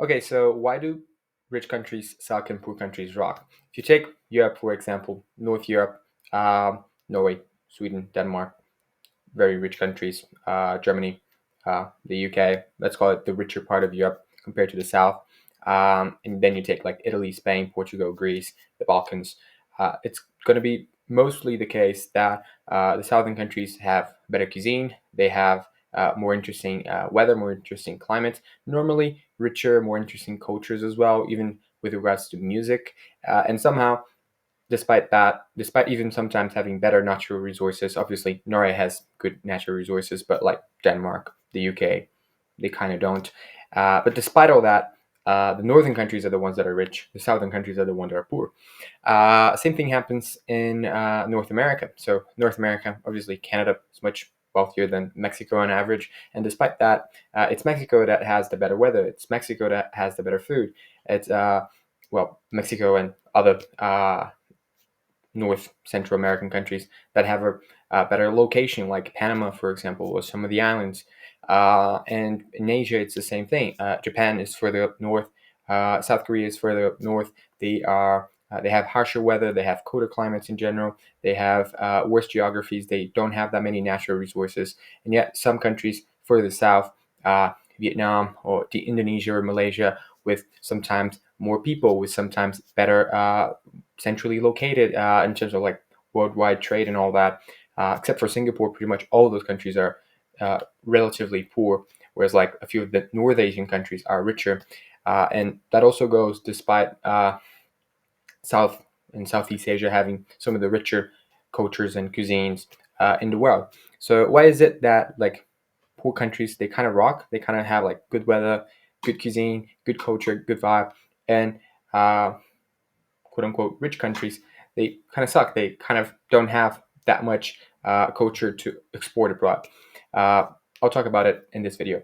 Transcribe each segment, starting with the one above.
Okay, so why do rich countries suck and poor countries rock? If you take Europe, for example, North Europe, Norway, Sweden, Denmark, very rich countries, Germany, the UK, let's call it the richer part of Europe compared to the South. And then you take like Italy, Spain, Portugal, Greece, the Balkans. It's going to be mostly the case that the southern countries have better cuisine, they have more interesting weather, more interesting climates, normally richer, more interesting cultures as well, even with regards to music. And somehow, despite that, despite even sometimes having better natural resources, obviously Norway has good natural resources, but like Denmark, the UK, they kind of don't. But despite all that, the northern countries are the ones that are rich. The southern countries are the ones that are poor. Same thing happens in North America. So North America, obviously Canada is much wealthier than Mexico on average, and despite that, it's Mexico that has the better weather. It's Mexico that has the better food. It's Mexico and other North Central American countries that have a better location, like Panama, for example, or some of the islands. And in Asia, it's the same thing. Japan is further up north. South Korea is further up north. They have harsher weather. They have colder climates in general. They have worse geographies. They don't have that many natural resources. And yet, some countries further south, Vietnam or Indonesia or Malaysia, with sometimes more people, with sometimes better centrally located in terms of like worldwide trade and all that. Except for Singapore, pretty much all those countries are relatively poor, whereas like a few of the North Asian countries are richer. And that also goes despite South and Southeast Asia having some of the richer cultures and cuisines in the world. So why is it that like poor countries, they kind of rock, they kind of have like good weather, good cuisine, good culture, good vibe, and uh, quote unquote rich countries, they kind of suck. They kind of don't have that much culture to export abroad. Uh, I'll talk about it in this video.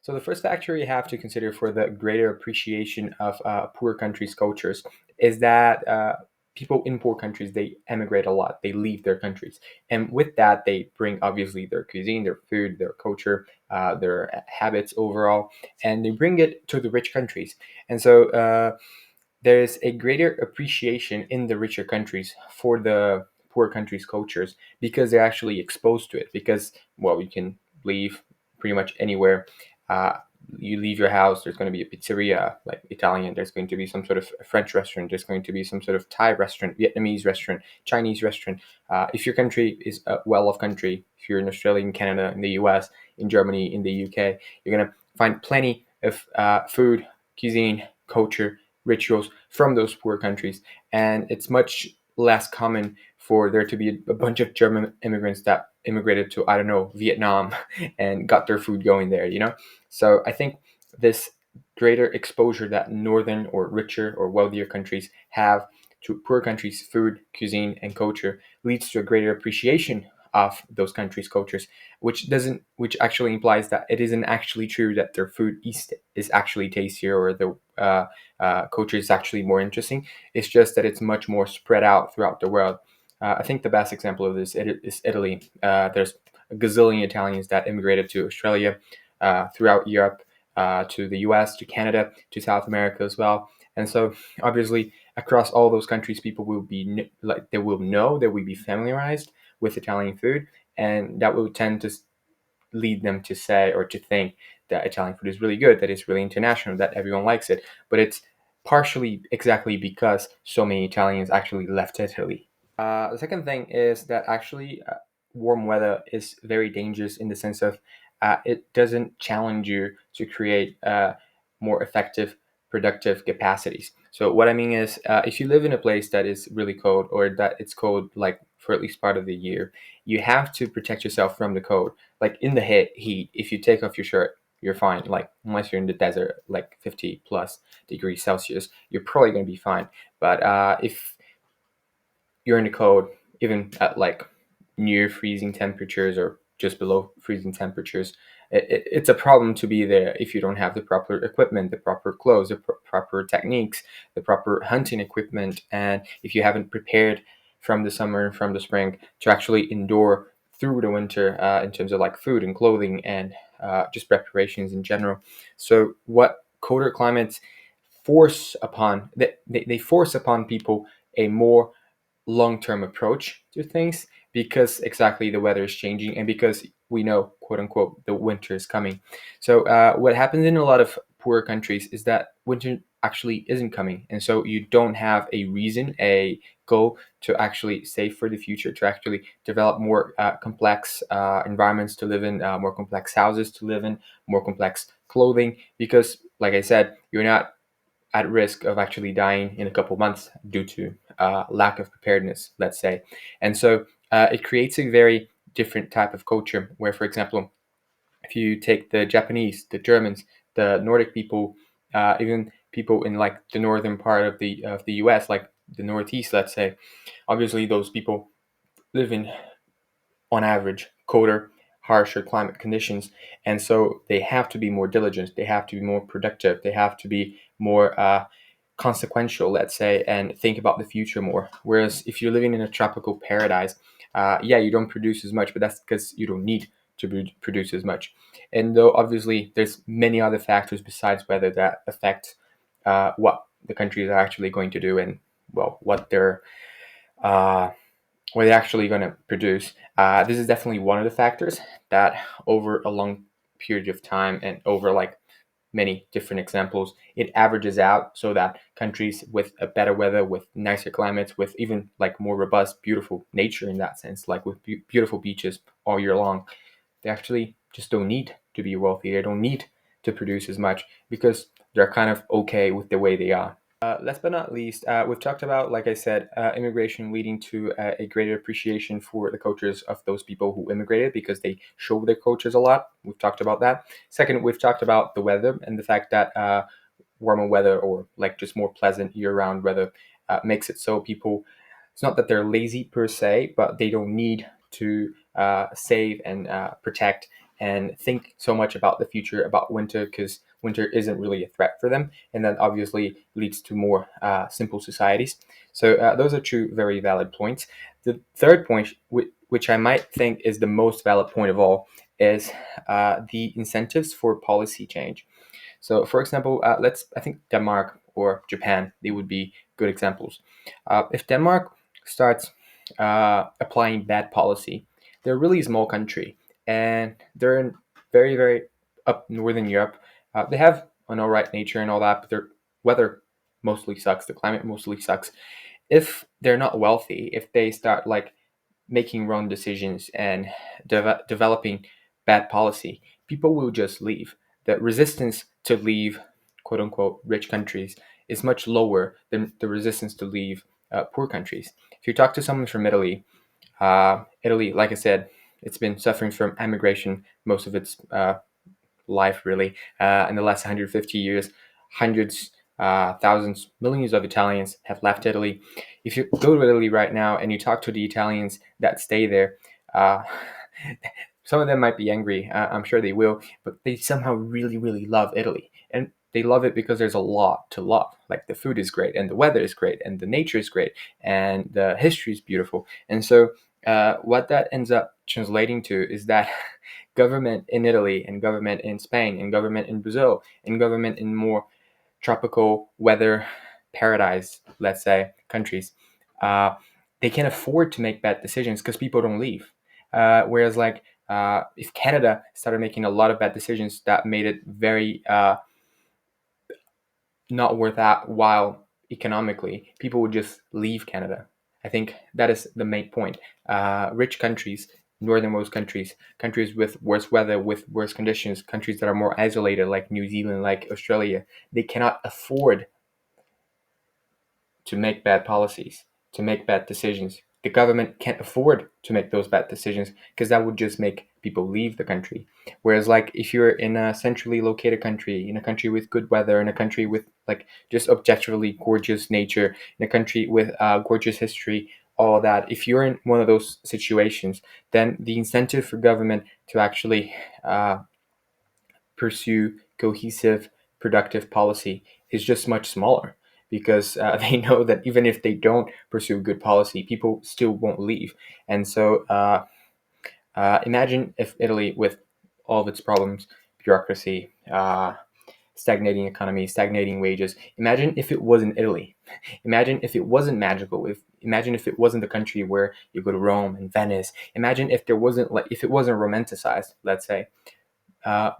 So the first factor you have to consider for the greater appreciation of poor countries' cultures is that people in poor countries, they emigrate a lot. They leave their countries, and with that, they bring obviously their cuisine, their food, their culture, their habits overall, and they bring it to the rich countries. And so there's a greater appreciation in the richer countries for the poor countries' cultures because they're actually exposed to it. Because, well, you can leave pretty much anywhere. Uh, you leave your house, there's going to be a pizzeria, like Italian, there's going to be some sort of French restaurant, there's going to be some sort of Thai restaurant, Vietnamese restaurant, Chinese restaurant. If your country is a well off country, if you're in Australia, in Canada, in the US, in Germany, in the UK, you're going to find plenty of food, cuisine, culture, rituals from those poor countries. And it's much less common for there to be a bunch of German immigrants that immigrated to, I don't know, Vietnam and got their food going there, you know? So I think this greater exposure that northern or richer or wealthier countries have to poor countries' food, cuisine, and culture leads to a greater appreciation of those countries' cultures, which actually implies that it isn't actually true that their food is actually tastier or the culture is actually more interesting. It's just that it's much more spread out throughout the world. I think the best example of this is Italy. There's a gazillion Italians that immigrated to Australia, throughout Europe, to the US, to Canada, to South America as well. And so, obviously, across all those countries, people will be like they will know, they will be familiarized with Italian food, and that will tend to lead them to say or to think that Italian food is really good, that it's really international, that everyone likes it. But it's partially exactly because so many Italians actually left Italy. The second thing is that actually warm weather is very dangerous in the sense of it doesn't challenge you to create more effective, productive capacities. So what I mean is, if you live in a place that is really cold or that it's cold like for at least part of the year, you have to protect yourself from the cold. Like in the heat, if you take off your shirt, you're fine. Like unless you're in the desert, like 50 plus degrees Celsius, you're probably going to be fine. But if you're in the cold, even at like near freezing temperatures or just below freezing temperatures, it's a problem to be there if you don't have the proper equipment, the proper clothes, the proper techniques, the proper hunting equipment, and if you haven't prepared from the summer from the spring to actually endure through the winter in terms of like food and clothing and just preparations in general. So what colder climates they force upon people a more long-term approach to things, because exactly the weather is changing and because we know, quote unquote, the winter is coming. So what happens in a lot of poorer countries is that winter actually isn't coming, and so you don't have a reason, a goal to actually save for the future, to actually develop more complex environments to live in, more complex houses to live in, more complex clothing, because like I said, you're not at risk of actually dying in a couple months due to lack of preparedness, let's say. And so it creates a very different type of culture where, for example, if you take the Japanese, the Germans, the Nordic people, even people in like the northern part of the US, like the Northeast, let's say, obviously those people live in, on average, colder, harsher climate conditions, and so they have to be more diligent, they have to be more productive, they have to be more consequential, let's say, and think about the future more. Whereas if you're living in a tropical paradise, yeah, you don't produce as much, but that's because you don't need to produce as much. And though obviously there's many other factors besides weather that affect what the countries are actually going to do, and well, uh, what they're actually going to produce. This is definitely one of the factors that, over a long period of time and over like many different examples, it averages out so that countries with a better weather, with nicer climates, with even like more robust, beautiful nature in that sense, like with beautiful beaches all year long, they actually just don't need to be wealthy. They don't need to produce as much because they're kind of okay with the way they are. Last but not least, we've talked about, like I said, immigration leading to a greater appreciation for the cultures of those people who immigrated because they show their cultures a lot. We've talked about that. Second, we've talked about the weather and the fact that warmer weather, or like just more pleasant year-round weather, makes it so people, it's not that they're lazy per se, but they don't need to save and protect and think so much about the future, about winter, because winter isn't really a threat for them, and that obviously leads to more simple societies. So those are two very valid points. The third point, which I might think is the most valid point of all, is the incentives for policy change. So, for example, I think Denmark or Japan, they would be good examples. If Denmark starts applying bad policy, they're a really small country, and they're in very, very up northern Europe. They have an all right nature and all that, but their weather mostly sucks. The climate mostly sucks. If they're not wealthy, if they start like making wrong decisions and developing bad policy, people will just leave. The resistance to leave, quote unquote, rich countries is much lower than the resistance to leave poor countries. If you talk to someone from Italy, Italy, like I said, it's been suffering from emigration most of its life, really. In the last 150 years, hundreds, thousands, millions of Italians have left Italy. If you go to Italy right now and you talk to the Italians that stay there, uh, some of them might be angry. I'm sure they will, but they somehow really, really love Italy. And they love it because there's a lot to love. Like the food is great, and the weather is great, and the nature is great, and the history is beautiful. And so, what that ends up translating to is that government in Italy, and government in Spain, and government in Brazil, and government in more tropical weather paradise, let's say, countries, uh, they can afford to make bad decisions because people don't leave. Whereas, like, if Canada started making a lot of bad decisions that made it very not worth that while economically, people would just leave Canada. I think that is the main point. Rich countries, northernmost countries, countries with worse weather, with worse conditions, countries that are more isolated, like New Zealand, like Australia, they cannot afford to make bad policies, to make bad decisions. The government can't afford to make those bad decisions because that would just make people leave the country. Whereas, like, if you're in a centrally located country, in a country with good weather, in a country with like just objectively gorgeous nature, in a country with gorgeous history, all that, if you're in one of those situations, then the incentive for government to actually uh, pursue cohesive, productive policy is just much smaller because they know that even if they don't pursue good policy, people still won't leave. And so imagine if Italy, with all of its problems: bureaucracy, stagnating economy, stagnating wages. Imagine if it wasn't Italy. Imagine if it wasn't magical. Imagine if it wasn't the country where you go to Rome and Venice. Imagine if there wasn't, like, if it wasn't romanticized, let's say.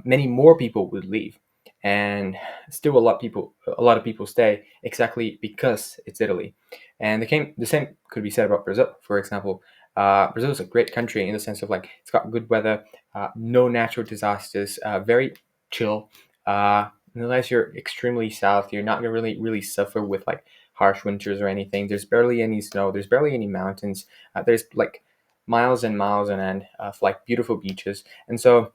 Many more people would leave, and still a lot of people stay, exactly because it's Italy. And the same could be said about Brazil, for example. Brazil is a great country in the sense of, like, it's got good weather, no natural disasters, very chill. Unless you're extremely south, you're not gonna really suffer with, like, harsh winters or anything. There's barely any snow. There's barely any mountains. There's, like, miles and miles on end of, like, beautiful beaches. And so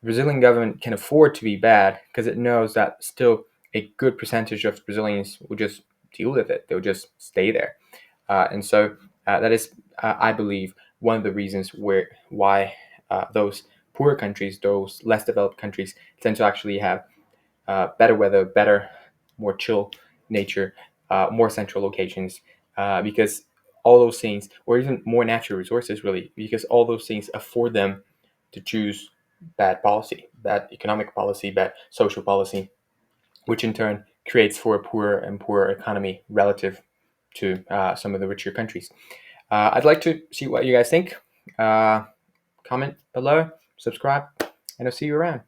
Brazilian government can afford to be bad because it knows that still a good percentage of Brazilians will just deal with it. They'll just stay there, and so that is, I believe, one of the reasons why those poor countries, those less developed countries, tend to actually have better weather, better, more chill nature, more central locations, because all those things, or even more natural resources, really, because all those things afford them to choose bad policy, bad economic policy, bad social policy, which in turn creates for a poorer and poorer economy relative to some of the richer countries. I'd like to see what you guys think. Comment below, subscribe, and I'll see you around.